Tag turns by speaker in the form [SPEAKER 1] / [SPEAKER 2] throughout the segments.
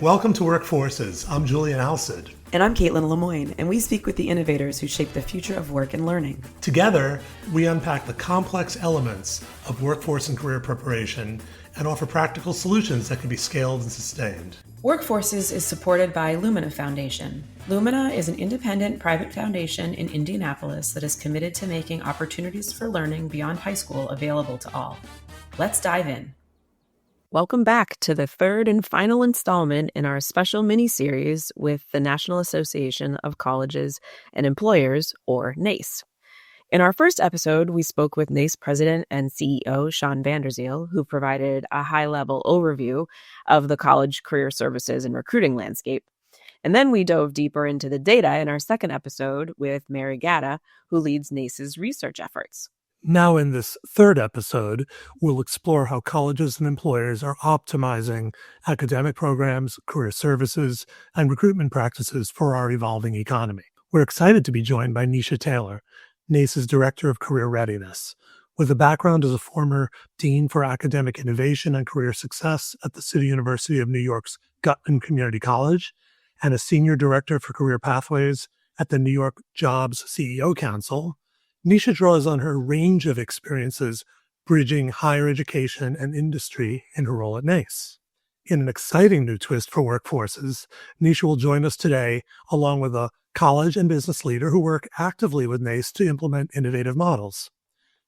[SPEAKER 1] Welcome to Workforces. I'm Julian Alcid.
[SPEAKER 2] And I'm Caitlin Lemoyne, and we speak with the innovators who shape the future of work and learning.
[SPEAKER 1] Together, we unpack the complex elements of workforce and career preparation and offer practical solutions that can be scaled and sustained.
[SPEAKER 2] Workforces is supported by Lumina Foundation. Lumina is an independent private foundation in Indianapolis that is committed to making opportunities for learning beyond high school available to all. Let's dive in. Welcome back to the third and final installment in our special mini-series with the National Association of Colleges and Employers, or NACE. In our first episode, we spoke with NACE President and CEO Sean Vanderzeel, who provided a high-level overview of the college career services and recruiting landscape. And then we dove deeper into the data in our second episode with Mary Gatta, who leads NACE's research efforts.
[SPEAKER 1] Now in this third episode, we'll explore how colleges and employers are optimizing academic programs, career services, and recruitment practices for our evolving economy. We're excited to be joined by Niesha Taylor, NACE's Director of Career Readiness. With a background as a former Dean for Academic Innovation and Career Success at the City University of New York's Gutman Community College, and a Senior Director for Career Pathways at the New York Jobs CEO Council, Niesha draws on her range of experiences bridging higher education and industry in her role at NACE. In an exciting new twist for workforces, Niesha will join us today along with a college and business leader who work actively with NACE to implement innovative models.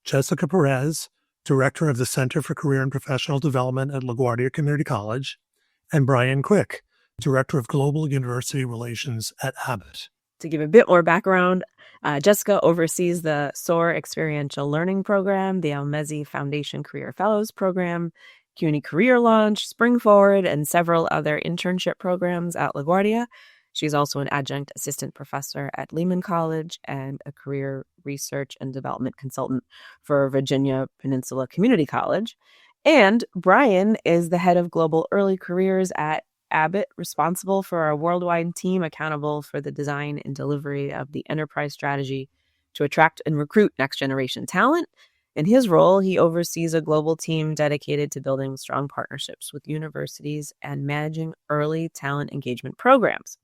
[SPEAKER 1] Jessica Perez, Director of the Center for Career and Professional Development at LaGuardia Community College, and Bryan, Director of Global University Relations at Abbott.
[SPEAKER 2] To give a bit more background, Jessica oversees the SOAR Experiential Learning Program, the Almezi Foundation Career Fellows Program, CUNY Career Launch, Spring Forward, and several other internship programs at LaGuardia. She's also an adjunct assistant professor at Lehman College and a career research and development consultant for Virginia Peninsula Community College. And Bryan is the head of global early careers at Abbott, responsible for our worldwide team accountable for the design and delivery of the enterprise strategy to attract and recruit next-generation talent. In his role, he oversees a global team dedicated to building strong partnerships with universities and managing early talent engagement programs.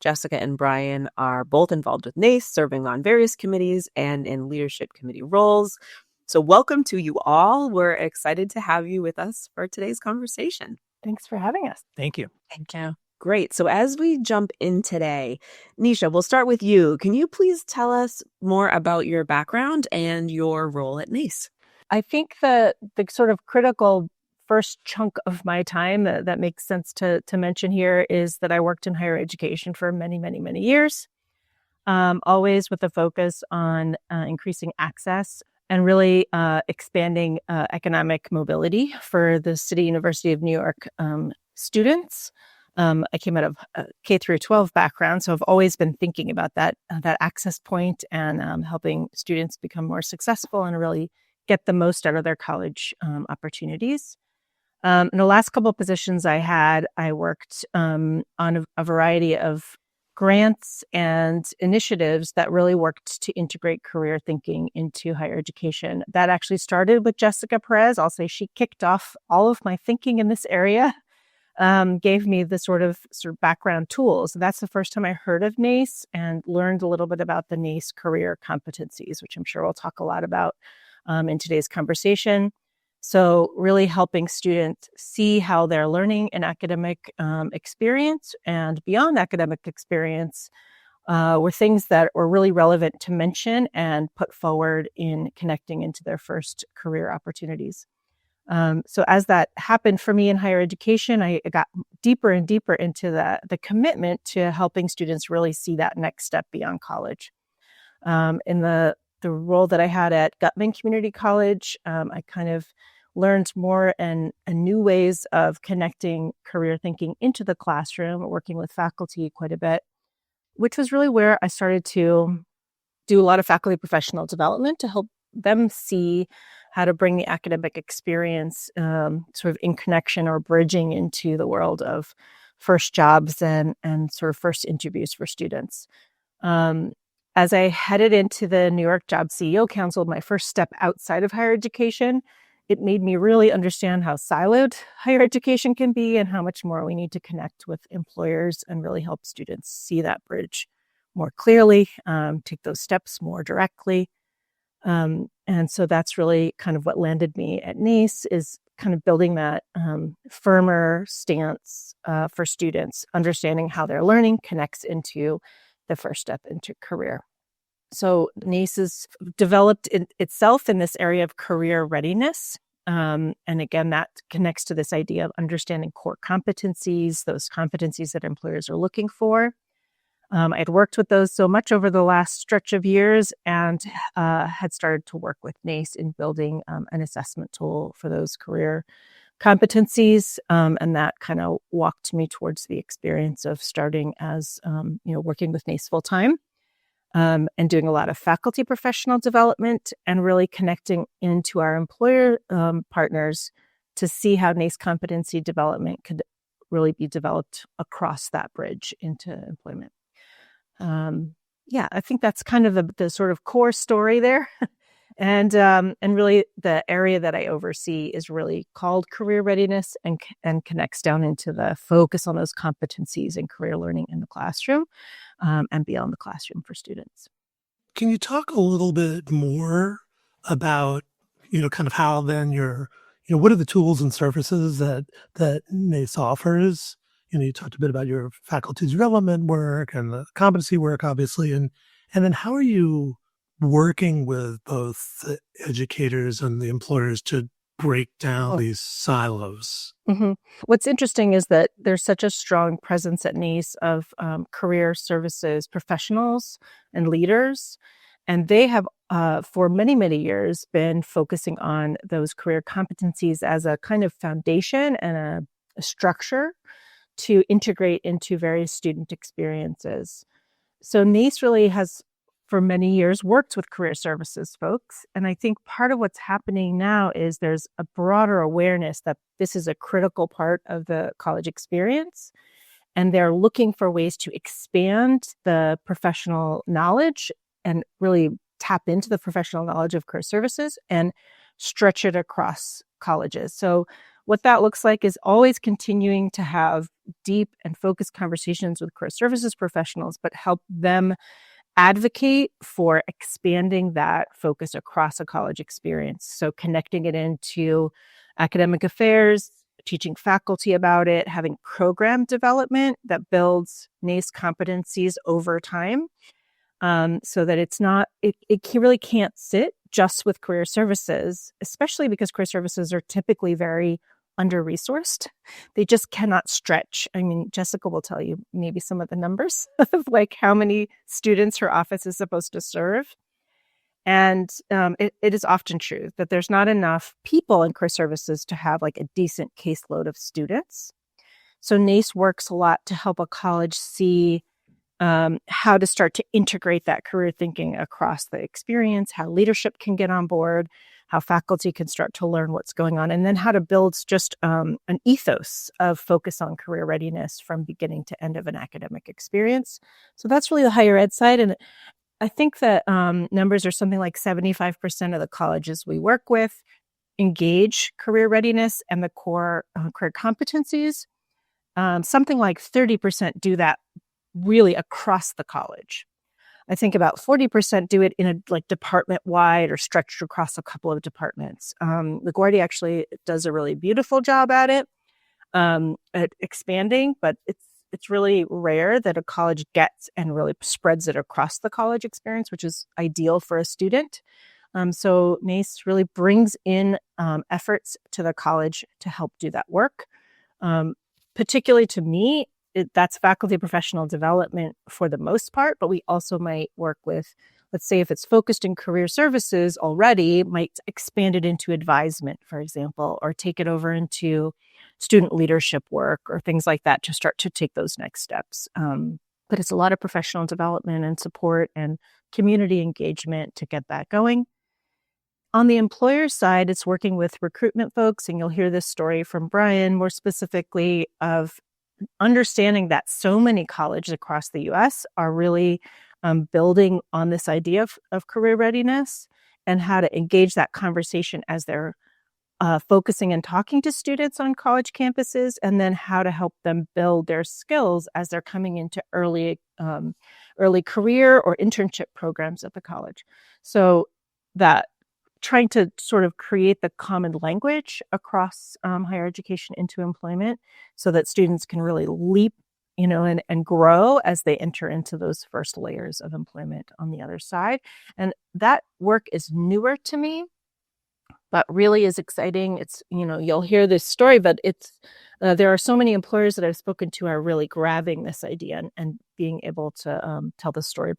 [SPEAKER 2] Jessica and Bryan are both involved with NACE, serving on various committees and in leadership committee roles. So welcome to you all. We're excited to have you with us for today's conversation.
[SPEAKER 3] Thanks for having us.
[SPEAKER 1] Thank you.
[SPEAKER 3] Thank you.
[SPEAKER 2] Great. So as we jump in today, Niesha, we'll start with you. Can you please tell us more about your background and your role at NACE?
[SPEAKER 3] I think the sort of critical first chunk of my time that makes sense to mention here is that I worked in higher education for many, many, many years, always with a focus on increasing access and really expanding economic mobility for the City University of New York students. I came out of a K through 12 background, so I've always been thinking about that access point and helping students become more successful and really get the most out of their college opportunities. In the last couple of positions I had, I worked on a variety of grants and initiatives that really worked to integrate career thinking into higher education. That actually started with Jessica Perez. I'll say she kicked off all of my thinking in this area, gave me the sort of background tools. That's the first time I heard of NACE and learned a little bit about the NACE career competencies, which I'm sure we'll talk a lot about in today's conversation. So really helping students see how their learning and academic experience and beyond academic experience were things that were really relevant to mention and put forward in connecting into their first career opportunities. So as that happened for me in higher education, I got deeper and deeper into the commitment to helping students really see that next step beyond college. In the role that I had at Gutman Community College, I kind of learned more and new ways of connecting career thinking into the classroom, working with faculty quite a bit, which was really where I started to do a lot of faculty professional development to help them see how to bring the academic experience sort of in connection or bridging into the world of first jobs and sort of first interviews for students. As I headed into the New York Jobs CEO Council, my first step outside of higher education, it made me really understand how siloed higher education can be and how much more we need to connect with employers and really help students see that bridge more clearly, take those steps more directly. And so that's really kind of what landed me at NACE, is kind of building that firmer stance for students, understanding how their learning connects into the first step into career. So NACE is developed itself in this area of career readiness. And again, that connects to this idea of understanding core competencies, those competencies that employers are looking for. I'd worked with those so much over the last stretch of years and had started to work with NACE in building an assessment tool for those career competencies. And that kind of walked me towards the experience of starting as, working with NACE full-time. And doing a lot of faculty professional development and really connecting into our employer partners to see how NACE competency development could really be developed across that bridge into employment. I think that's kind of the sort of core story there. And really the area that I oversee is really called Career Readiness and connects down into the focus on those competencies and career learning in the classroom and beyond the classroom for students.
[SPEAKER 1] Can you talk a little bit more about, kind of how then what are the tools and services that NACE offers? You talked a bit about your faculty development work and the competency work, obviously, and then how are you working with both the educators and the employers to break down these silos?
[SPEAKER 3] Mm-hmm. What's interesting is that there's such a strong presence at NACE of career services professionals and leaders, and they have for many, many years been focusing on those career competencies as a kind of foundation and a structure to integrate into various student experiences. So NACE really has, for many years, worked with career services folks. And I think part of what's happening now is there's a broader awareness that this is a critical part of the college experience. And they're looking for ways to expand the professional knowledge and really tap into the professional knowledge of career services and stretch it across colleges. So what that looks like is always continuing to have deep and focused conversations with career services professionals, but help them advocate for expanding that focus across a college experience. So connecting it into academic affairs, teaching faculty about it, having program development that builds NACE competencies over time, so that it really can't sit just with career services, especially because career services are typically very under-resourced. They just cannot stretch. I mean, Jessica will tell you maybe some of the numbers of like how many students her office is supposed to serve. And it is often true that there's not enough people in career services to have like a decent caseload of students. So NACE works a lot to help a college see how to start to integrate that career thinking across the experience, how leadership can get on board, how faculty can start to learn what's going on, and then how to build just an ethos of focus on career readiness from beginning to end of an academic experience. So that's really the higher ed side. And I think that numbers are something like 75% of the colleges we work with engage career readiness and the core career competencies. Something like 30% do that really across the college. I think about 40% do it in a department-wide or stretched across a couple of departments. LaGuardia actually does a really beautiful job at it, at expanding, but it's really rare that a college gets and really spreads it across the college experience, which is ideal for a student. So NACE really brings in efforts to the college to help do that work. Particularly to me, that's faculty professional development for the most part, but we also might work with, let's say if it's focused in career services already, might expand it into advisement, for example, or take it over into student leadership work or things like that to start to take those next steps. But it's a lot of professional development and support and community engagement to get that going. On the employer side, it's working with recruitment folks, and you'll hear this story from Bryan more specifically of understanding that so many colleges across the U.S. are really building on this idea of career readiness and how to engage that conversation as they're focusing and talking to students on college campuses, and then how to help them build their skills as they're coming into early career or internship programs at the college. So that trying to sort of create the common language across higher education into employment so that students can really leap, and grow as they enter into those first layers of employment on the other side. And that work is newer to me, but really is exciting. It's, you'll hear this story, but it's, there are so many employers that I've spoken to are really grabbing this idea and being able to tell the story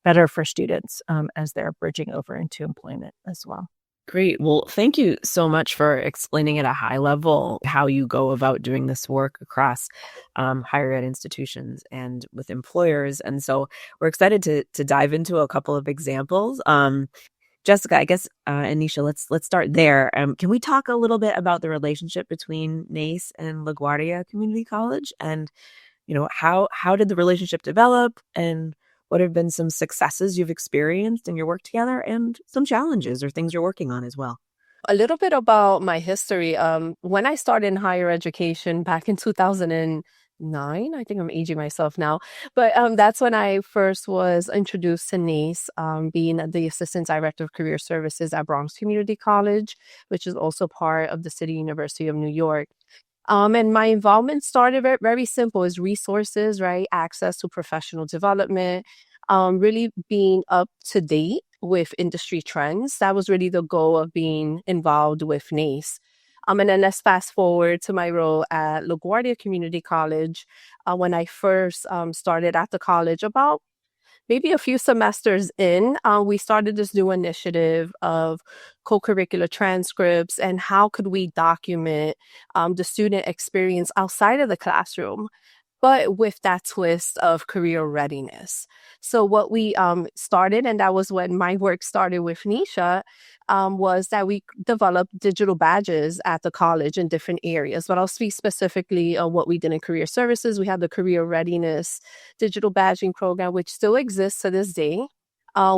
[SPEAKER 3] better for students as they're bridging over into employment as well.
[SPEAKER 2] Great. Well, thank you so much for explaining at a high level how you go about doing this work across higher ed institutions and with employers. And so we're excited to dive into a couple of examples. Jessica, I guess, and Niesha, let's start there. Can we talk a little bit about the relationship between NACE and LaGuardia Community College, and how did the relationship develop, and what have been some successes you've experienced in your work together, and some challenges or things you're working on as well?
[SPEAKER 4] A little bit about my history. When I started in higher education back in 2009, I think I'm aging myself now, but that's when I first was introduced to NACE, being the Assistant Director of Career Services at Bronx Community College, which is also part of the City University of New York. And my involvement started very simple, is resources, right? Access to professional development, really being up to date with industry trends. That was really the goal of being involved with NACE. And then let's fast forward to my role at LaGuardia Community College. When I first started at the college, about maybe a few semesters in, we started this new initiative of co-curricular transcripts and how could we document the student experience outside of the classroom, but with that twist of career readiness. So what we started, and that was when my work started with Niesha, was that we developed digital badges at the college in different areas. But I'll speak specifically on what we did in career services. We have the Career Readiness digital badging program, which still exists to this day.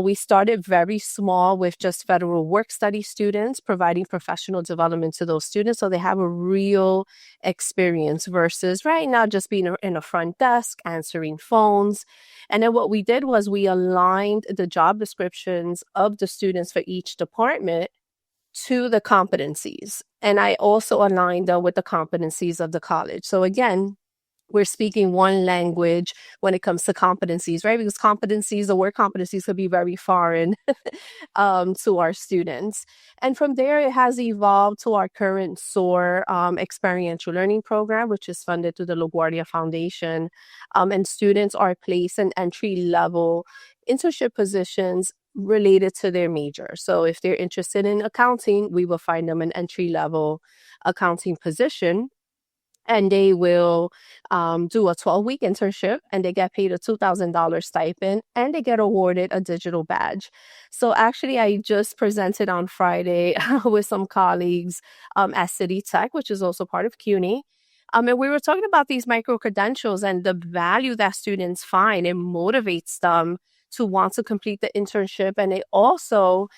[SPEAKER 4] We started very small with just federal work study students, providing professional development to those students so they have a real experience versus right now just being in a front desk, answering phones. And then what we did was we aligned the job descriptions of the students for each department to the competencies. And I also aligned them with the competencies of the college. So again, we're speaking one language when it comes to competencies, right? Because the word competencies could be very foreign to our students. And from there, it has evolved to our current SOAR experiential learning program, which is funded through the LaGuardia Foundation. And students are placed in entry-level internship positions related to their major. So if they're interested in accounting, we will find them an entry-level accounting position. And they will do a 12-week internship, and they get paid a $2,000 stipend, and they get awarded a digital badge. So actually, I just presented on Friday with some colleagues at City Tech, which is also part of CUNY. And we were talking about these micro-credentials and the value that students find. It motivates them to want to complete the internship, and it also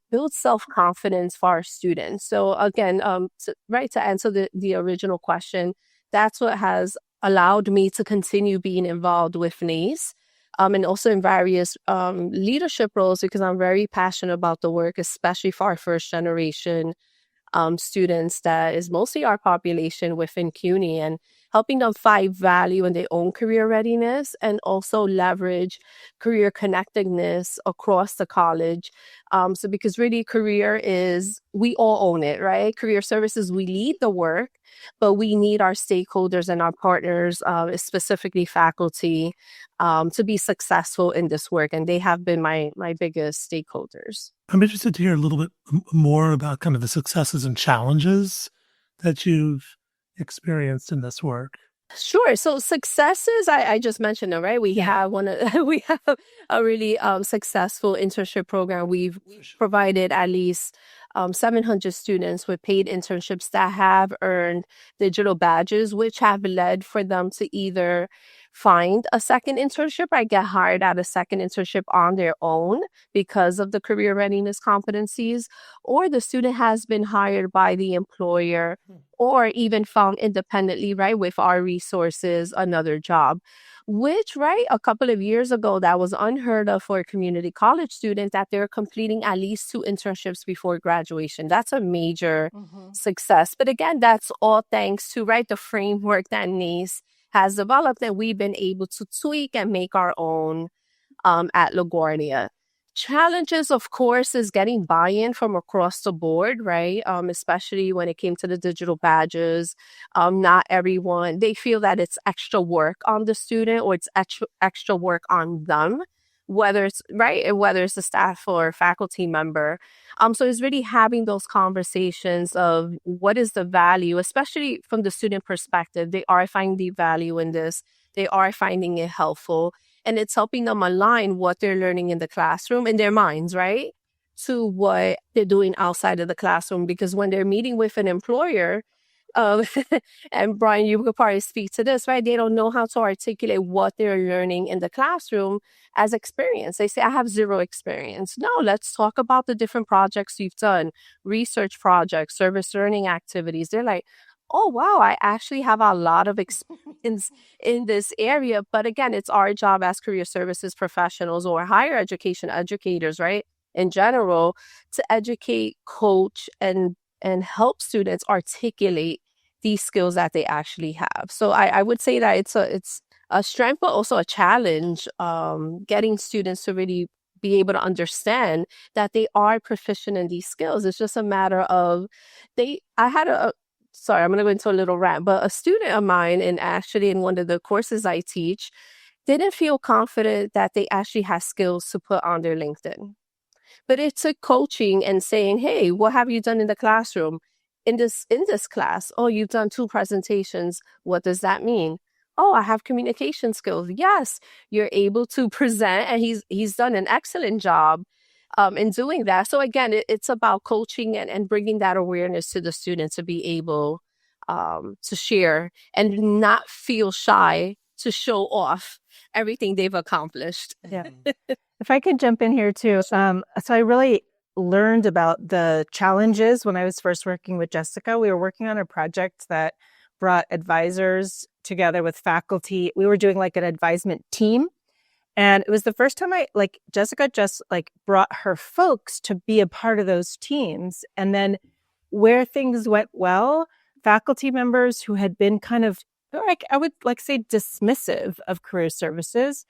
[SPEAKER 4] builds self-confidence for our students. So again, to answer the original question, that's what has allowed me to continue being involved with NACE, and also in various leadership roles, because I'm very passionate about the work, especially for our first generation students, that is mostly our population within CUNY, and helping them find value in their own career readiness and also leverage career connectedness across the college. So because really career is, we all own it, right? Career services, we lead the work, but we need our stakeholders and our partners, specifically faculty, to be successful in this work. And they have been my biggest stakeholders.
[SPEAKER 1] I'm interested to hear a little bit more about kind of the successes and challenges that you've experienced in this work.
[SPEAKER 4] Sure. So successes, I just mentioned them, right? We have we have a really successful internship program. We've provided at least 700 students with paid internships that have earned digital badges, which have led for them to either find a second internship or get hired at a second internship on their own because of the career readiness competencies, or the student has been hired by the employer or even found independently, right, with our resources, another job, which, right, a couple of years ago, that was unheard of for a community college student that they're completing at least 2 internships before graduation. That's a major success. But again, that's all thanks to, right, the framework that NACE has developed that we've been able to tweak and make our own at LaGuardia. Challenges, of course, is getting buy-in from across the board, right? Especially when it came to the digital badges. Not everyone, they feel that it's extra work on the student or it's extra work on them, whether it's right, whether it's a staff or faculty member. So it's really having those conversations of what is the value, especially from the student perspective. They are finding the value in this. They are finding it helpful. And it's helping them align what they're learning in the classroom in their minds, right, to what they're doing outside of the classroom. Because when they're meeting with an employer, and Bryan, you could probably speak to this, right? They don't know how to articulate what they're learning in the classroom as experience. They say, I have 0 experience. No, let's talk about the different projects you've done, research projects, service learning activities. They're like, oh, wow, I actually have a lot of experience in this area. But again, it's our job as career services professionals or higher education educators, right, in general, to educate, coach, and help students articulate these skills that they actually have. So I would say that it's a strength, but also a challenge, getting students to really be able to understand that they are proficient in these skills. It's just a matter of sorry, I'm going to go into a little rant, but a student of mine, and actually in one of the courses I teach, didn't feel confident that they actually had skills to put on their LinkedIn. But it took coaching and saying, hey, what have you done in the classroom? In this class, oh, you've done 2 presentations. What does that mean? Oh, I have communication skills. Yes, you're able to present, and he's done an excellent job in doing that. So again, it's about coaching and bringing that awareness to the student to be able to share and not feel shy to show off everything they've accomplished.
[SPEAKER 3] Yeah. If I could jump in here too. So I really learned about the challenges when I was first working with Jessica. We were working on a project that brought advisors together with faculty. We were doing like an advisement team. And it was the first time Jessica just brought her folks to be a part of those teams. And then where things went well, faculty members who had been kind of, I would say dismissive of career services,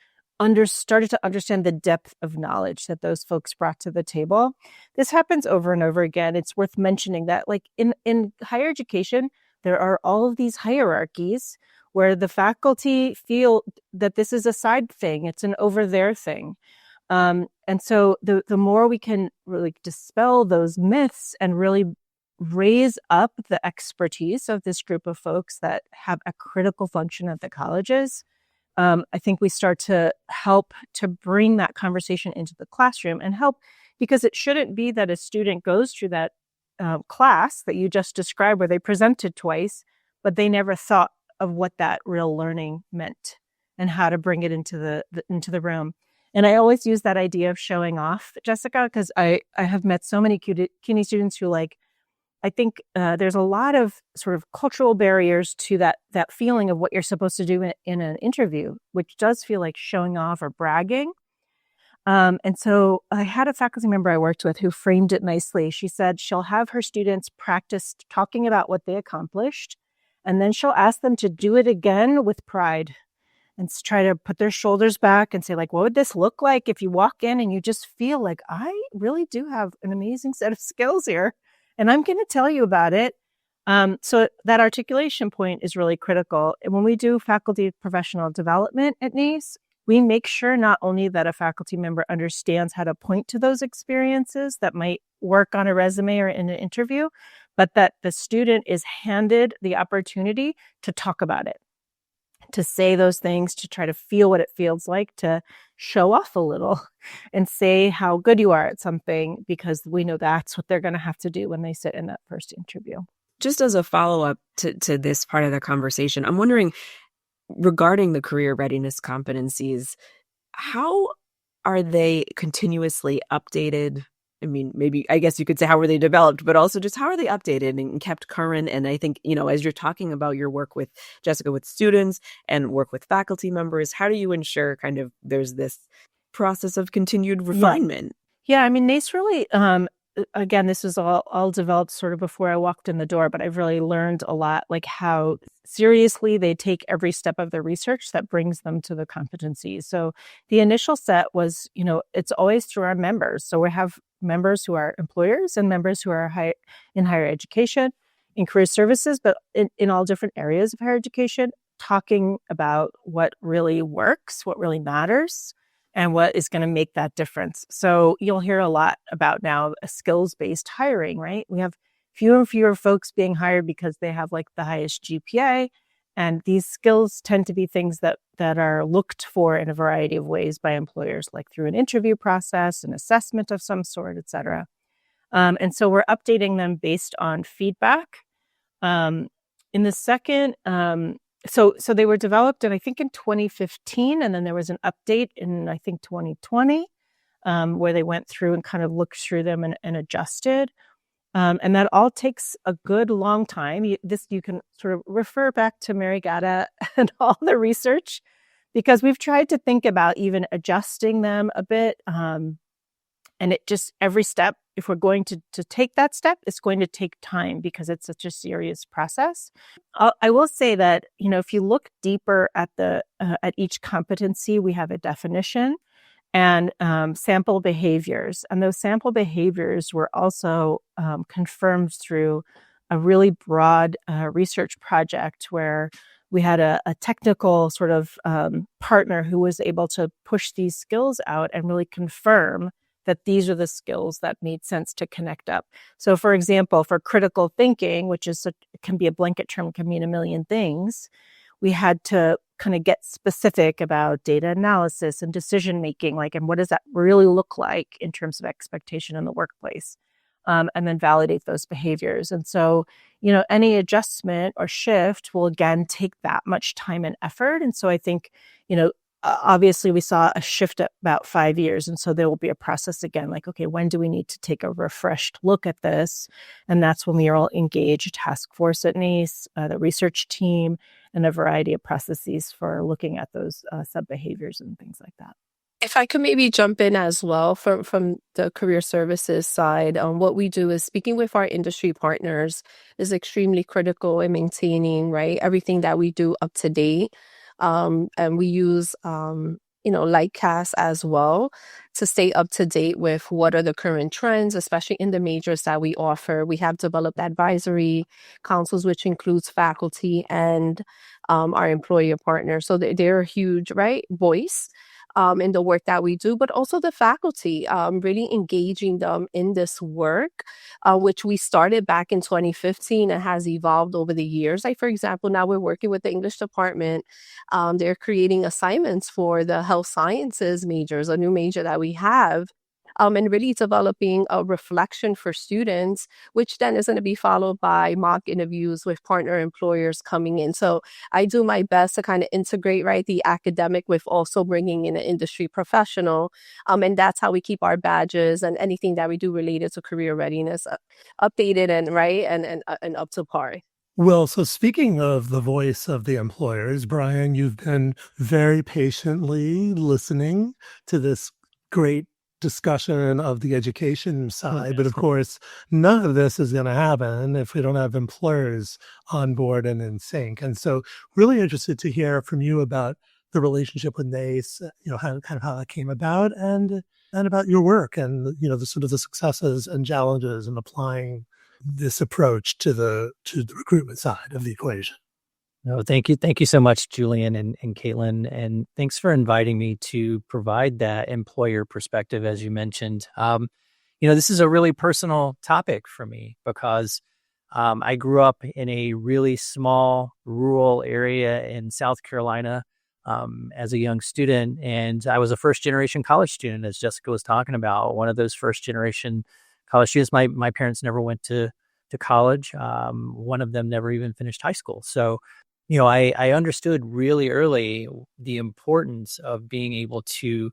[SPEAKER 3] started to understand the depth of knowledge that those folks brought to the table. This happens over and over again. It's worth mentioning that in higher education, there are all of these hierarchies where the faculty feel that this is a side thing. It's an over there thing. And so the more we can really dispel those myths and really raise up the expertise of this group of folks that have a critical function at the colleges, I think we start to help to bring that conversation into the classroom and help, because it shouldn't be that a student goes through that class that you just described where they presented twice, but they never thought of what that real learning meant and how to bring it into the room. And I always use that idea of showing off, Jessica, because I have met so many CUNY students who I think there's a lot of sort of cultural barriers to that feeling of what you're supposed to do in an interview, which does feel like showing off or bragging. And so I had a faculty member I worked with who framed it nicely. She said she'll have her students practice talking about what they accomplished, and then she'll ask them to do it again with pride and try to put their shoulders back and say, what would this look like if you walk in and you just feel like, I really do have an amazing set of skills here, and I'm going to tell you about it. So that articulation point is really critical. And when we do faculty professional development at NACE, we make sure not only that a faculty member understands how to point to those experiences that might work on a resume or in an interview, but that the student is handed the opportunity to talk about it. to say those things, to try to feel what it feels like, to show off a little and say how good you are at something, because we know that's what they're going to have to do when they sit in that first interview.
[SPEAKER 2] Just as a follow-up to this part of the conversation, I'm wondering, regarding the career readiness competencies, how are they continuously updated? I mean, maybe, I guess you could say, how were they developed, but also just how are they updated and kept current? And I think, as you're talking about your work with Jessica, with students and work with faculty members, how do you ensure kind of there's this process of continued refinement?
[SPEAKER 3] Yeah, I mean, NACE really, again, this was all developed sort of before I walked in the door, but I've really learned a lot, like how seriously they take every step of the research that brings them to the competencies. So the initial set was, it's always through our members. So we have members who are employers and members who are in higher education, in career services, but in all different areas of higher education, talking about what really works, what really matters, and what is going to make that difference. So you'll hear a lot about now a skills-based hiring, right? We have fewer and fewer folks being hired because they have like the highest GPA. And these skills tend to be things that are looked for in a variety of ways by employers, like through an interview process, an assessment of some sort, et cetera. And so we're updating them based on feedback. In the second, so they were developed in 2015, and then there was an update in 2020, where they went through and kind of looked through them and adjusted. And that all takes a good long time. You can sort of refer back to Mary Gata and all the research, because we've tried to think about even adjusting them a bit. And it just, every step, if we're going to take that step, it's going to take time because it's such a serious process. I will say that, if you look deeper at at each competency, we have a definition and sample behaviors. And those sample behaviors were also confirmed through a really broad research project where we had a technical sort of partner who was able to push these skills out and really confirm that these are the skills that made sense to connect up. So, for example, for critical thinking, which can be a blanket term, can mean a million things, we had to kind of get specific about data analysis and decision making, and what does that really look like in terms of expectation in the workplace, and then validate those behaviors. And so, any adjustment or shift will again take that much time and effort. And so I think, obviously we saw a shift at about 5 years. And so there will be a process again, okay, when do we need to take a refreshed look at this? And that's when we all engage a task force at NACE, the research team, and a variety of processes for looking at those sub-behaviors and things like that.
[SPEAKER 4] If I could maybe jump in as well from the career services side, what we do is speaking with our industry partners is extremely critical in maintaining, right, everything that we do up to date. And we use, Lightcast as well to stay up to date with what are the current trends, especially in the majors that we offer. We have developed advisory councils, which includes faculty and our employer partners. So they're a huge, right, voice in the work that we do, but also the faculty, really engaging them in this work, which we started back in 2015 and has evolved over the years. Like, for example, now we're working with the English department. They're creating assignments for the health sciences majors, a new major that we have. And really developing a reflection for students, which then is going to be followed by mock interviews with partner employers coming in. So I do my best to kind of integrate, right, the academic with also bringing in an industry professional. And that's how we keep our badges and anything that we do related to career readiness updated and up to par.
[SPEAKER 1] Well, so speaking of the voice of the employers, Bryan, you've been very patiently listening to this great discussion of the education side. But of course, none of this is going to happen if we don't have employers on board and in sync. And so really interested to hear from you about the relationship with NACE, how that came about and about your work and, the sort of the successes and challenges in applying this approach to the recruitment side of the equation.
[SPEAKER 5] No, thank you. Thank you so much, Julian and Caitlin. And thanks for inviting me to provide that employer perspective, as you mentioned. This is a really personal topic for me because I grew up in a really small rural area in South Carolina as a young student, and I was a first generation college student, as Jessica was talking about. One of those first generation college students. My parents never went to college. One of them never even finished high school. So, I understood really early the importance of being able to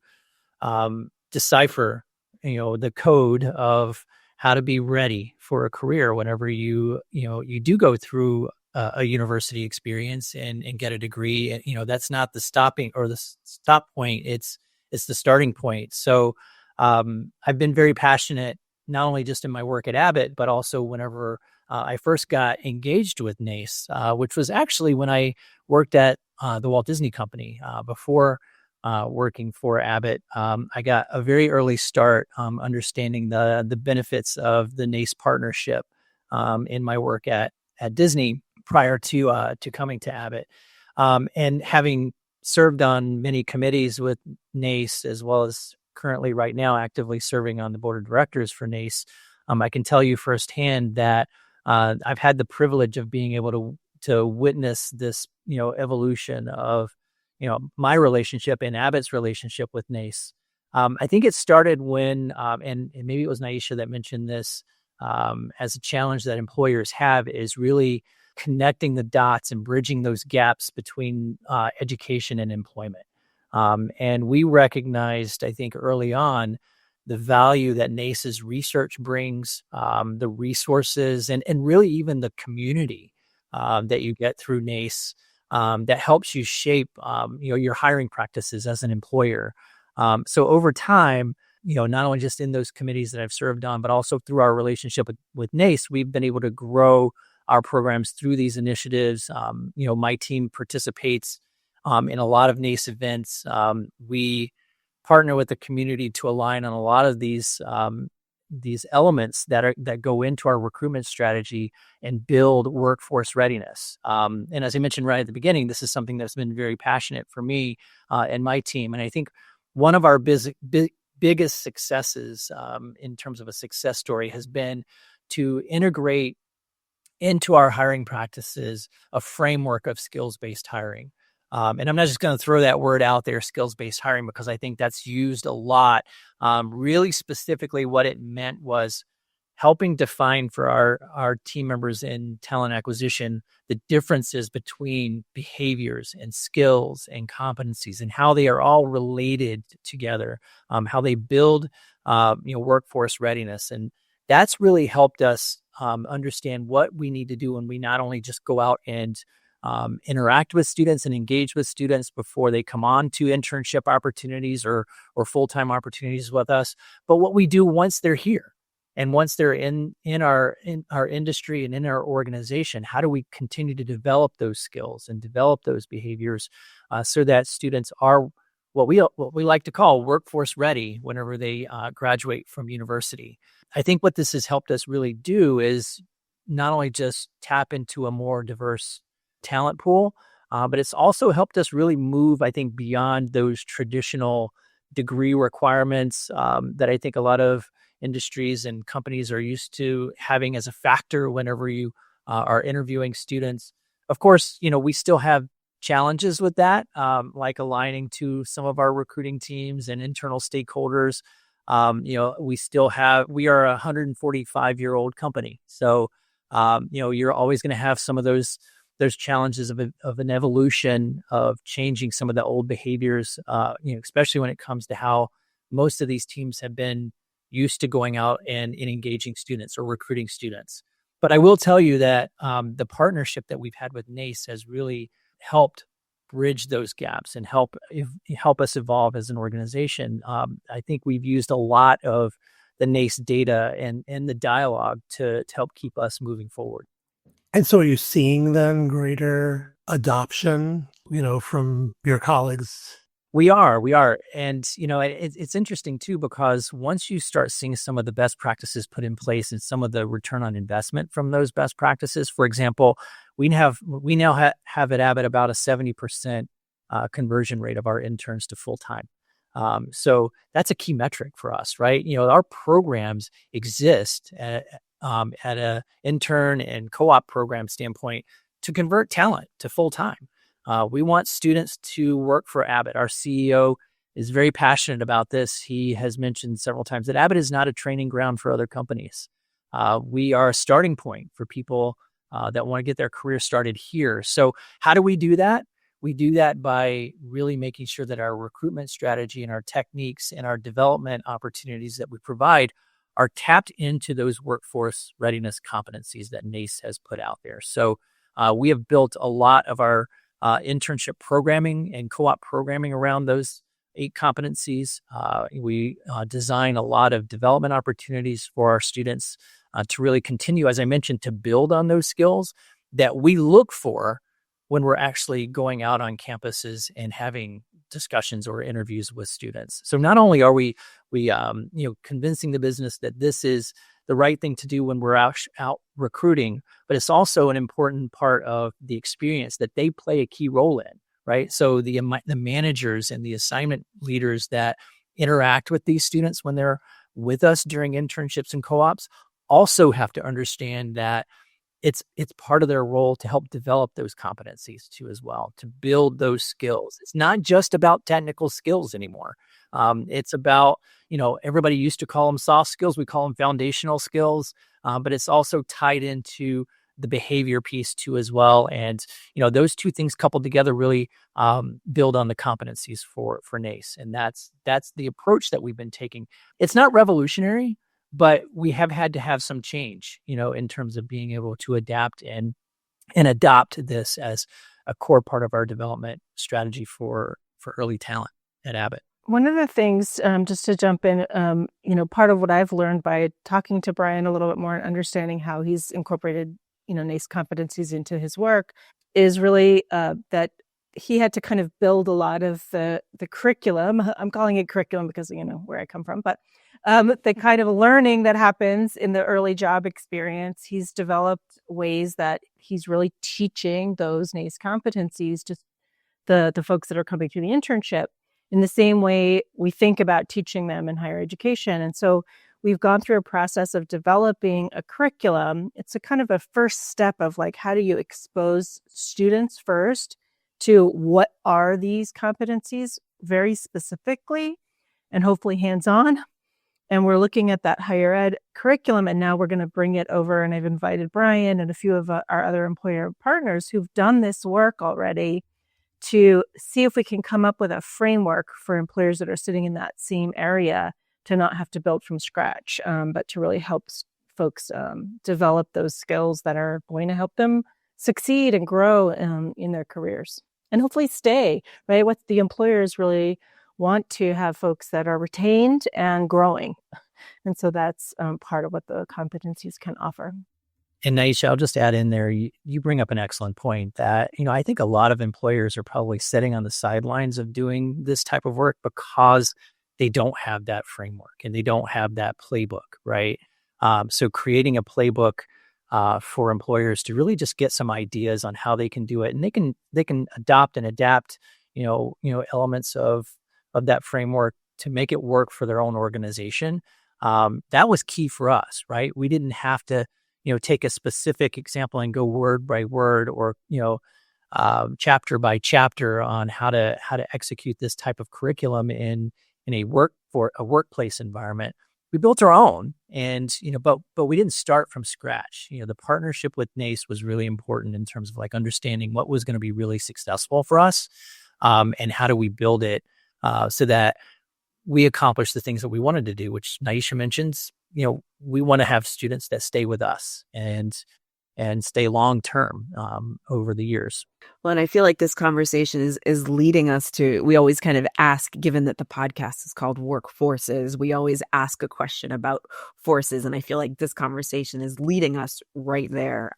[SPEAKER 5] decipher, the code of how to be ready for a career whenever you do go through a university experience and get a degree. And, that's not the stopping or the stop point. It's the starting point. So I've been very passionate, not only just in my work at Abbott, but also whenever I first got engaged with NACE, which was actually when I worked at the Walt Disney Company before working for Abbott. I got a very early start understanding the benefits of the NACE partnership in my work at Disney prior to coming to Abbott, and having served on many committees with NACE, as well as currently right now actively serving on the board of directors for NACE. I can tell you firsthand that I've had the privilege of being able to witness this, evolution of, my relationship and Abbott's relationship with NACE. I think it started when, and maybe it was Niesha that mentioned this, as a challenge that employers have is really connecting the dots and bridging those gaps between education and employment. And we recognized, I think, early on, the value that NACE's research brings, the resources, and really even the community that you get through NACE that helps you shape, your hiring practices as an employer. So over time, not only just in those committees that I've served on, but also through our relationship with NACE, we've been able to grow our programs through these initiatives. My team participates in a lot of NACE events. We partner with the community to align on a lot of these elements that go into our recruitment strategy and build workforce readiness. And as I mentioned right at the beginning, this is something that's been very passionate for me and my team. And I think one of our biggest successes in terms of a success story has been to integrate into our hiring practices a framework of skills-based hiring. And I'm not just going to throw that word out there, skills-based hiring, because I think that's used a lot. Really specifically what it meant was helping define for our team members in talent acquisition the differences between behaviors and skills and competencies and how they are all related together, how they build workforce readiness. And that's really helped us understand what we need to do when we not only just go out and interact with students and engage with students before they come on to internship opportunities or full-time opportunities with us, but what we do once they're here and once they're in our industry and in our organization. How do we continue to develop those skills and develop those behaviors so that students are what we like to call workforce ready whenever they graduate from university? I think what this has helped us really do is not only just tap into a more diverse talent pool, but it's also helped us really move, I think, beyond those traditional degree requirements that I think a lot of industries and companies are used to having as a factor whenever you are interviewing students. Of course, we still have challenges with that, like aligning to some of our recruiting teams and internal stakeholders. We are a 145-year-old company. So, you're always going to have some of those challenges of an evolution of changing some of the old behaviors, especially when it comes to how most of these teams have been used to going out and engaging students or recruiting students. But I will tell you that the partnership that we've had with NACE has really helped bridge those gaps and help us evolve as an organization. I think we've used a lot of the NACE data and the dialogue to help keep us moving forward.
[SPEAKER 1] And so are you seeing then greater adoption, from your colleagues?
[SPEAKER 5] We are. And, it's interesting too, because once you start seeing some of the best practices put in place and some of the return on investment from those best practices, for example, we now have at Abbott about a 70% conversion rate of our interns to full-time. So that's a key metric for us, right? Our programs exist at a intern and co-op program standpoint to convert talent to full-time. We want students to work for Abbott. Our CEO is very passionate about this. He has mentioned several times that Abbott is not a training ground for other companies. We are a starting point for people that want to get their career started here. So how do we do that? We do that by really making sure that our recruitment strategy and our techniques and our development opportunities that we provide are tapped into those workforce readiness competencies that NACE has put out there. So we have built a lot of our internship programming and co-op programming around those 8 competencies. We design a lot of development opportunities for our students to really continue, as I mentioned, to build on those skills that we look for when we're actually going out on campuses and having discussions or interviews with students. So not only are we convincing the business that this is the right thing to do when we're out recruiting, but it's also an important part of the experience that they play a key role in, right? So the managers and the assignment leaders that interact with these students when they're with us during internships and co-ops also have to understand that it's part of their role to help develop those competencies too as well, to build those skills. It's not just about technical skills anymore. It's about, everybody used to call them soft skills. We call them foundational skills, but it's also tied into the behavior piece too as well. And, those two things coupled together really build on the competencies for NACE. And that's the approach that we've been taking. It's not revolutionary, but we have had to have some change, in terms of being able to adapt and adopt this as a core part of our development strategy for early talent at Abbott.
[SPEAKER 3] One of the things, just to jump in, part of what I've learned by talking to Bryan a little bit more and understanding how he's incorporated, NACE competencies into his work is really that he had to kind of build a lot of the curriculum. I'm calling it curriculum because, where I come from, but the kind of learning that happens in the early job experience, he's developed ways that he's really teaching those NACE competencies to the folks that are coming through the internship in the same way we think about teaching them in higher education. And so we've gone through a process of developing a curriculum. It's a kind of a first step of like, how do you expose students first to what are these competencies very specifically and hopefully hands-on. And we're looking at that higher ed curriculum, and now we're going to bring it over. And I've invited Bryan and a few of our other employer partners who've done this work already to see if we can come up with a framework for employers that are sitting in that same area to not have to build from scratch, but to really help folks develop those skills that are going to help them succeed and grow in their careers and hopefully stay, right? What the employers really want to have folks that are retained and growing. And so that's part of what the competencies can offer.
[SPEAKER 5] And Niesha, I'll just add in there, you bring up an excellent point that, I think a lot of employers are probably sitting on the sidelines of doing this type of work because they don't have that framework and they don't have that playbook, right? So creating a playbook for employers to really just get some ideas on how they can do it, and they can adopt and adapt, elements of that framework to make it work for their own organization. That was key for us, right? We didn't have to, take a specific example and go word by word or, chapter by chapter on how to execute this type of curriculum in a workplace environment. We built our own, and but we didn't start from scratch. The partnership with NACE was really important in terms of like understanding what was going to be really successful for us, and how do we build it so that we accomplish the things that we wanted to do, which Niesha mentions. We want to have students that stay with us and stay long term over the years.
[SPEAKER 2] Well, and I feel like this conversation is leading us to, we always kind of ask, given that the podcast is called Workforces, we always ask a question about forces. And I feel like this conversation is leading us right there.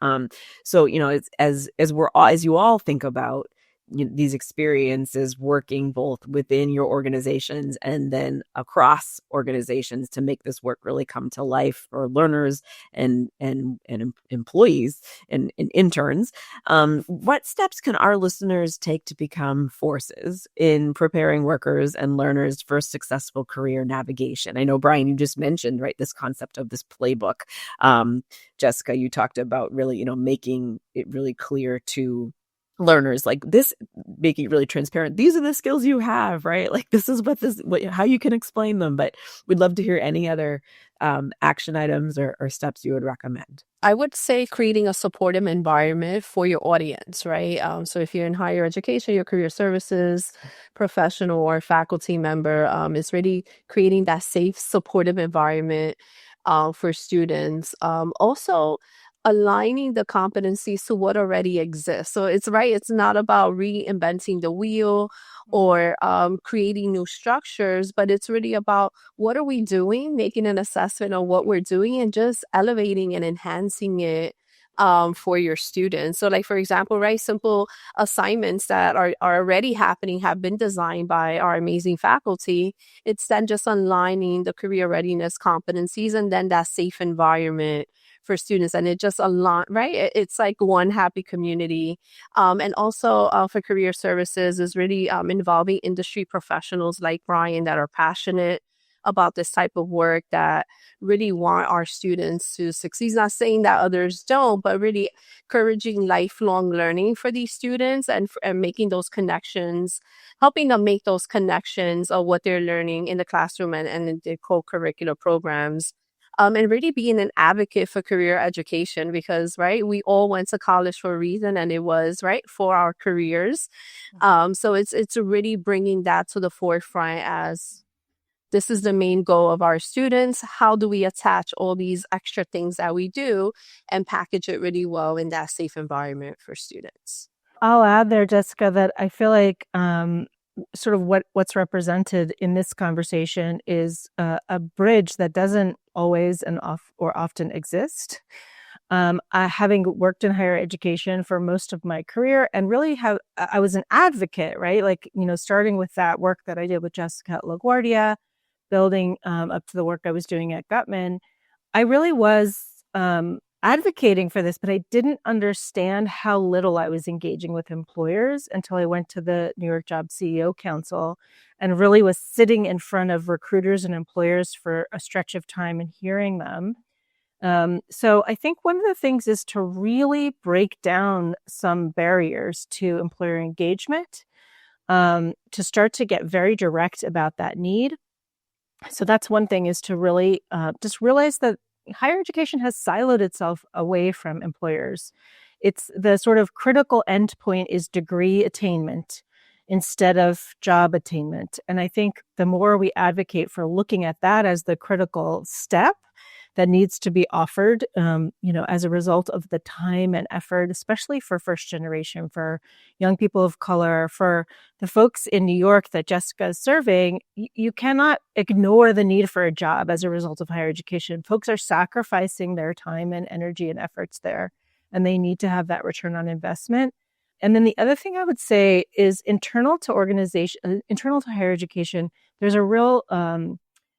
[SPEAKER 2] So, it's, as you all think about these experiences working both within your organizations and then across organizations to make this work really come to life for learners and employees and interns. What steps can our listeners take to become forces in preparing workers and learners for successful career navigation? I know, Bryan, you just mentioned, right, this concept of this playbook. Jessica, you talked about really, making it really clear to learners, like this, making it really transparent. These are the skills you have, right? Like this is how you can explain them. But we'd love to hear any other action items or steps you would recommend.
[SPEAKER 4] I would say creating a supportive environment for your audience, right? So if you're in higher education, your career services professional or faculty member, is really creating that safe, supportive environment for students. Also, aligning the competencies to what already exists. So it's not about reinventing the wheel or creating new structures, but it's really about what are we doing, making an assessment of what we're doing and just elevating and enhancing it for your students. So like, for example, right, simple assignments that are already happening have been designed by our amazing faculty. It's then just aligning the career readiness competencies and then that safe environment for students. And it just right? It's like one happy community. And also for career services is really involving industry professionals like Bryan that are passionate about this type of work, that really want our students to succeed. Not saying that others don't, but really encouraging lifelong learning for these students and making those connections, helping them make those connections of what they're learning in the classroom and in the co-curricular programs. And really being an advocate for career education, because, right, we all went to college for a reason, and it was, right, for our careers. So it's really bringing that to the forefront as this is the main goal of our students. How do we attach all these extra things that we do and package it really well in that safe environment for students?
[SPEAKER 3] I'll add there, Jessica, that I feel like sort of what's represented in this conversation is a bridge that doesn't always or often exist. Having worked in higher education for most of my career and really I was an advocate, right? Like, starting with that work that I did with Jessica at LaGuardia, building up to the work I was doing at Gutman, I really was advocating for this, but I didn't understand how little I was engaging with employers until I went to the New York Job CEO Council and really was sitting in front of recruiters and employers for a stretch of time and hearing them. So I think one of the things is to really break down some barriers to employer engagement, to start to get very direct about that need. So that's one thing, is to really just realize that higher education has siloed itself away from employers. It's the sort of critical endpoint is degree attainment instead of job attainment. And I think the more we advocate for looking at that as the critical step that needs to be offered, as a result of the time and effort, especially for first generation, for young people of color, for the folks in New York that Jessica is serving, you cannot ignore the need for a job as a result of higher education. Folks are sacrificing their time and energy and efforts there, and they need to have that return on investment. And then the other thing I would say is internal to higher education, there's a real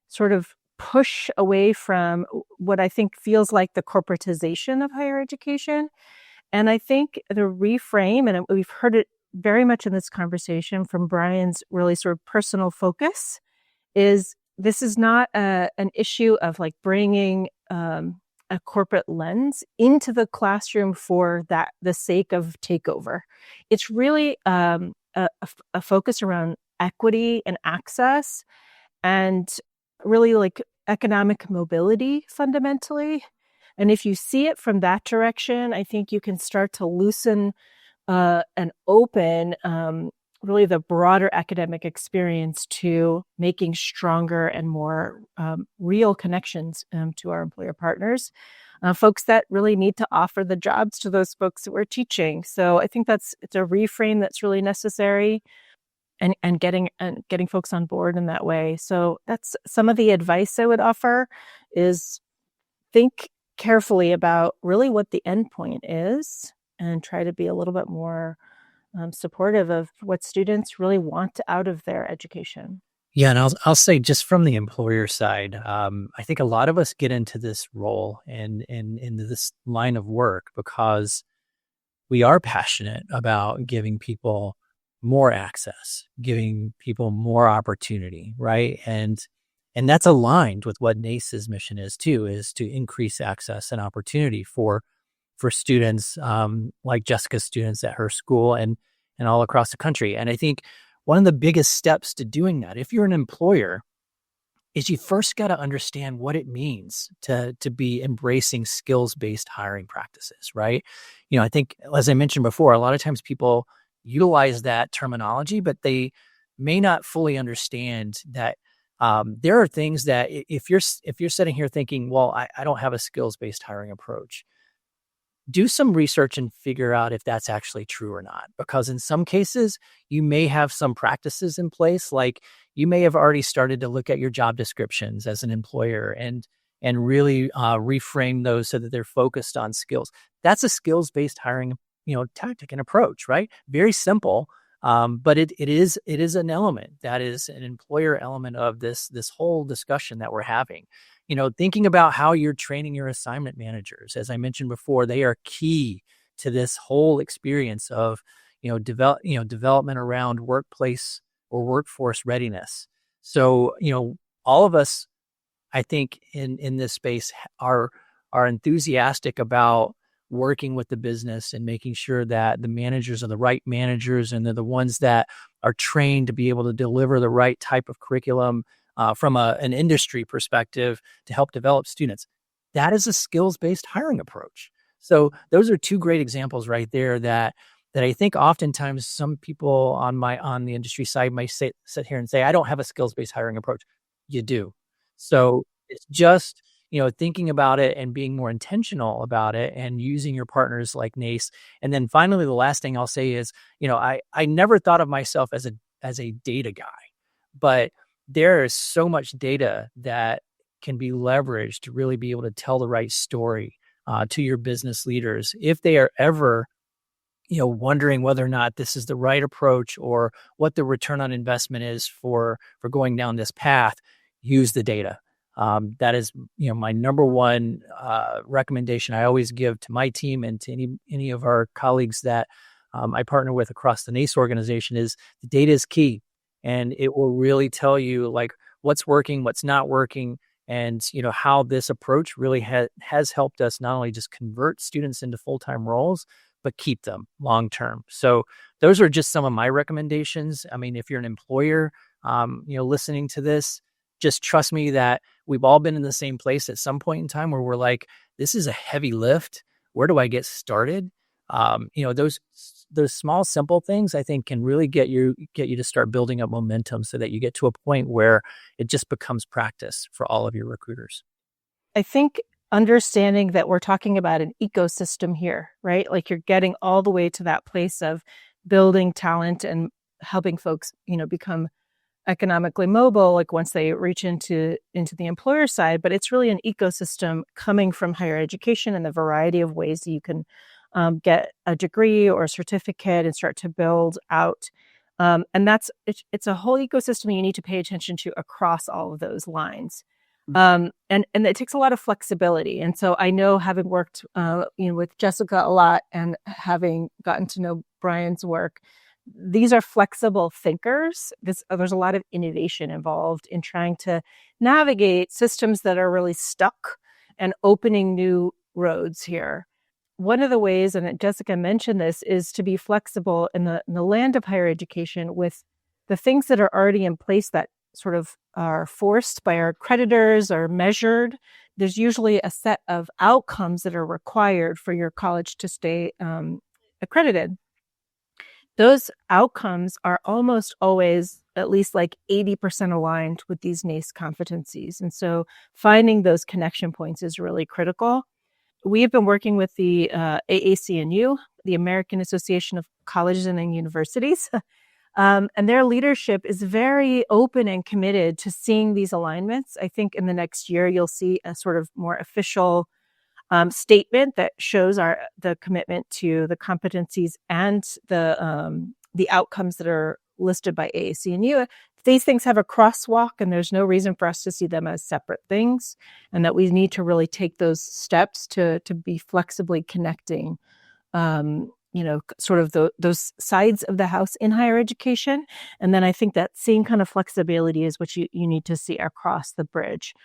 [SPEAKER 3] sort of push away from what I think feels like the corporatization of higher education. And I think the reframe, and we've heard it very much in this conversation from Bryan's really sort of personal focus, is this is not an issue of like bringing a corporate lens into the classroom for the sake of takeover. It's really a focus around equity and access and really like economic mobility fundamentally. And if you see it from that direction, I think you can start to loosen and open really the broader academic experience to making stronger and more real connections to our employer partners, folks that really need to offer the jobs to those folks that we're teaching. So I think it's a reframe that's really necessary. And getting folks on board in that way. So that's some of the advice I would offer, is think carefully about really what the end point is and try to be a little bit more supportive of what students really want out of their education.
[SPEAKER 5] Yeah, and I'll say just from the employer side, I think a lot of us get into this role and into this line of work because we are passionate about giving people more access, giving people more opportunity, right? And that's aligned with what NACE's mission is too, is to increase access and opportunity for students, like Jessica's students at her school and all across the country. And I think one of the biggest steps to doing that, if you're an employer, is you first got to understand what it means to be embracing skills-based hiring practices, right? I think, as I mentioned before, a lot of times people utilize that terminology, but they may not fully understand that there are things that if you're sitting here thinking, well, I don't have a skills-based hiring approach, do some research and figure out if that's actually true or not. Because in some cases, you may have some practices in place, like you may have already started to look at your job descriptions as an employer and really reframe those so that they're focused on skills. That's a skills-based hiring, tactic and approach, right? Very simple, but it is an element that is an employer element of this whole discussion that we're having. Thinking about how you're training your assignment managers, as I mentioned before, they are key to this whole experience of, development around workplace or workforce readiness. So, all of us, I think in this space are enthusiastic about working with the business and making sure that the managers are the right managers and they're the ones that are trained to be able to deliver the right type of curriculum from an industry perspective to help develop students. That is a skills-based hiring approach. So those are two great examples right there that I think oftentimes some people on the industry side might sit here and say, I don't have a skills-based hiring approach. You do. So it's just, thinking about it and being more intentional about it and using your partners like NACE. And then finally, the last thing I'll say is, I never thought of myself as a data guy, but there is so much data that can be leveraged to really be able to tell the right story to your business leaders. If they are ever, wondering whether or not this is the right approach or what the return on investment is for going down this path, use the data. That is, my number one recommendation I always give to my team and to any of our colleagues that I partner with across the NACE organization is the data is key. And it will really tell you like what's working, what's not working, and how this approach really has helped us not only just convert students into full-time roles, but keep them long-term. So those are just some of my recommendations. I mean, if you're an employer, listening to this, just trust me that we've all been in the same place at some point in time where we're like, this is a heavy lift. Where do I get started? Those small, simple things I think can really get you to start building up momentum so that you get to a point where it just becomes practice for all of your recruiters.
[SPEAKER 3] I think understanding that we're talking about an ecosystem here, right? Like you're getting all the way to that place of building talent and helping folks, become economically mobile, like once they reach into the employer side, but it's really an ecosystem coming from higher education and the variety of ways that you can get a degree or a certificate and start to build out. And it's a whole ecosystem you need to pay attention to across all of those lines. And it takes a lot of flexibility. And so I know, having worked, with Jessica a lot and having gotten to know Bryan's work, these are flexible thinkers. There's a lot of innovation involved in trying to navigate systems that are really stuck and opening new roads here. One of the ways, and Jessica mentioned this, is to be flexible in the land of higher education with the things that are already in place that sort of are forced by our creditors or measured. There's usually a set of outcomes that are required for your college to stay accredited. Those outcomes are almost always at least like 80% aligned with these NACE competencies. And so finding those connection points is really critical. We have been working with the AAC&U, the American Association of Colleges and Universities, and their leadership is very open and committed to seeing these alignments. I think in the next year, you'll see a sort of more official statement that shows the commitment to the competencies and the outcomes that are listed by AAC&U. These things have a crosswalk, and there's no reason for us to see them as separate things, and that we need to really take those steps to be flexibly connecting, sort of those sides of the house in higher education. And then I think that same kind of flexibility is what you need to see across the bridge.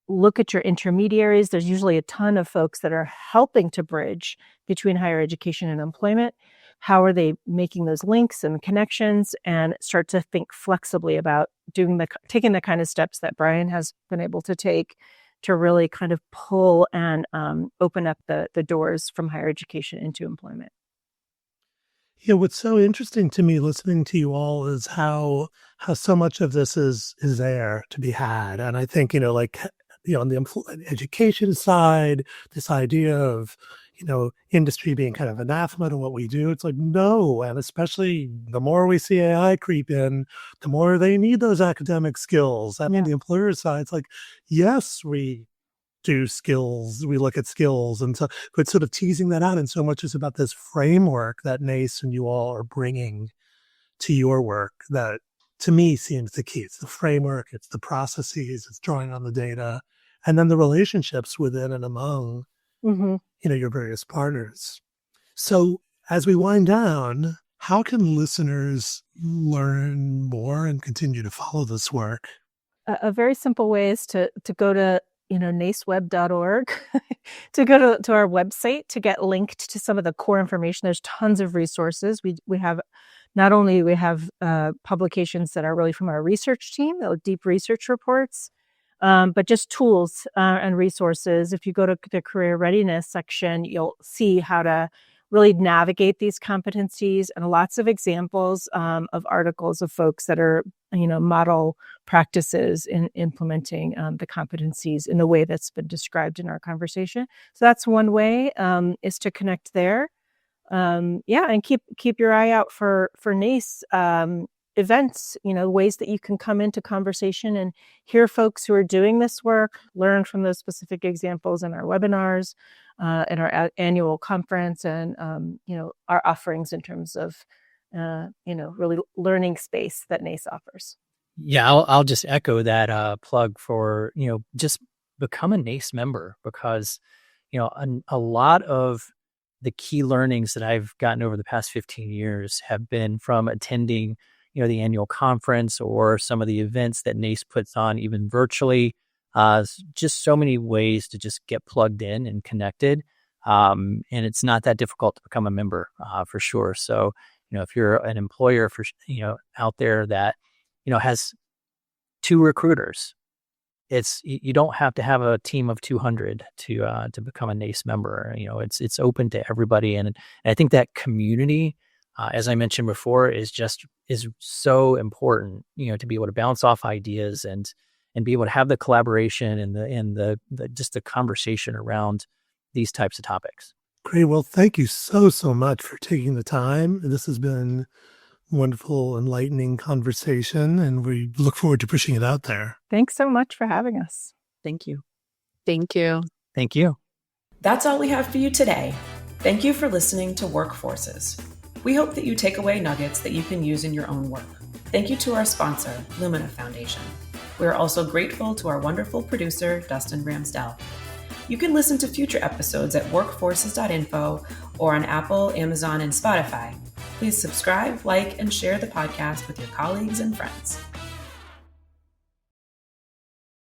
[SPEAKER 3] Look at your intermediaries. There's usually a ton of folks that are helping to bridge between higher education and employment. How are they making those links and connections, and start to think flexibly about taking the kind of steps that Bryan has been able to take to really kind of pull and open up the doors from higher education into employment.
[SPEAKER 1] Yeah, what's so interesting to me listening to you all is how so much of this is there to be had. And I think, on the education side, this idea of, industry being kind of anathema to what we do, it's like, no. And especially the more we see AI creep in, the more they need those academic skills. I mean, the employer side, it's like, yes, we do skills, we look at skills, and so, but sort of teasing that out. And so much is about this framework that NACE and you all are bringing to your work that, to me, seems the key. It's the framework, it's the processes, it's drawing on the data, and then the relationships within and among, your various partners. So as we wind down, how can listeners learn more and continue to follow this work?
[SPEAKER 3] A very simple way is to go to naceweb.org, to go to our website to get linked to some of the core information. There's tons of resources. We have not only publications that are really from our research team, deep research reports, but just tools and resources. If you go to the Career Readiness section, you'll see how to really navigate these competencies, and lots of examples of articles of folks that are, model practices in implementing the competencies in the way that's been described in our conversation. So that's one way, is to connect there. And keep your eye out for NACE events, ways that you can come into conversation and hear folks who are doing this work, learn from those specific examples in our webinars, in our annual conference, and, our offerings in terms of, really learning space that NACE offers.
[SPEAKER 5] Yeah, I'll just echo that plug for, just become a NACE member, because, a lot of the key learnings that I've gotten over the past 15 years have been from attending, the annual conference or some of the events that NACE puts on, even virtually. Just so many ways to just get plugged in and connected. And it's not that difficult to become a member, for sure. So, if you're an employer out there that, has 2 recruiters, you don't have to have a team of 200 to become a NACE member. It's open to everybody. And I think that community, as I mentioned before, is so important, to be able to bounce off ideas and be able to have the collaboration and the just the conversation around these types of topics.
[SPEAKER 1] Great. Well, thank you so much for taking the time. This has been a wonderful, enlightening conversation, and we look forward to pushing it out there.
[SPEAKER 3] Thanks so much for having us.
[SPEAKER 2] Thank you.
[SPEAKER 4] Thank you.
[SPEAKER 5] Thank you.
[SPEAKER 6] That's all we have for you today. Thank you for listening to Workforces. We hope that you take away nuggets that you can use in your own work. Thank you to our sponsor, Lumina Foundation. We are also grateful to our wonderful producer, Dustin Ramsdell. You can listen to future episodes at workforces.info or on Apple, Amazon, and Spotify. Please subscribe, like, and share the podcast with your colleagues and friends.